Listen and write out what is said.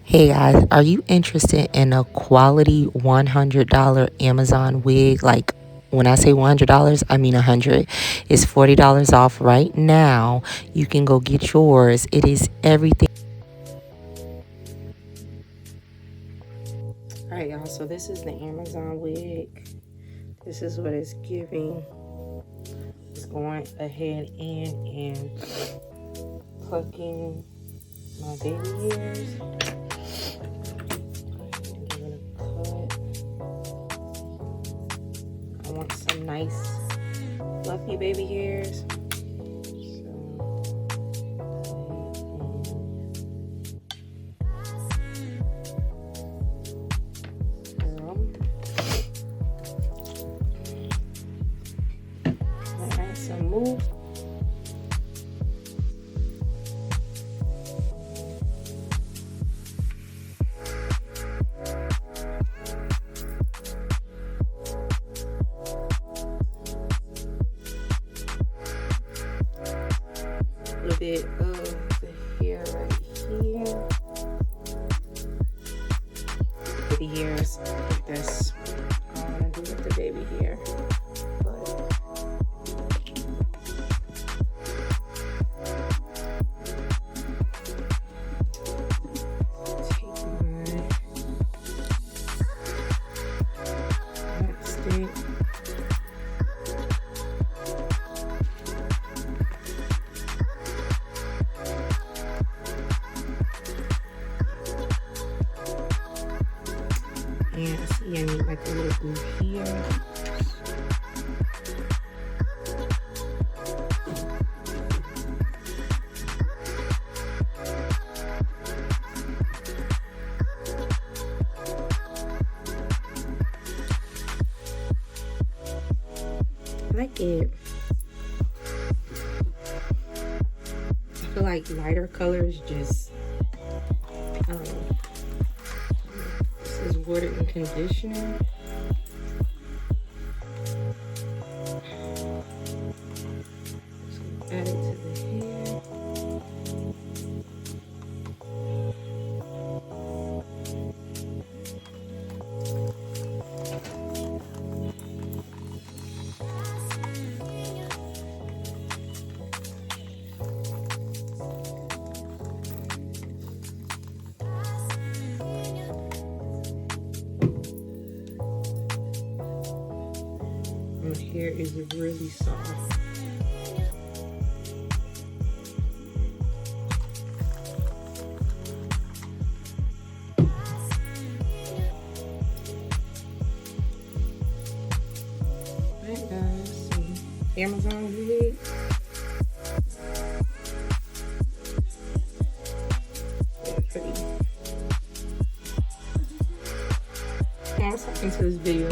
Hey guys, are you interested in a quality $100 Amazon wig? Like when I say $100, I mean 100. It's $40 off right now. You can go get yours. It is everything. All right, y'all. So this is the Amazon wig. This is what it's giving. It's going ahead and plucking my baby hairs. I want some nice fluffy baby hairs. Add some mousse. A little bit of the hair right here. Baby hairs like this. I want to do with the baby hair. And see, I need like a little glue here. I like it. I feel like lighter colors just, I don't know. This is water and conditioner. So add it to the hair. My hair is really soft. Alright guys, some Amazon wig. Pretty. Let's hop into this video.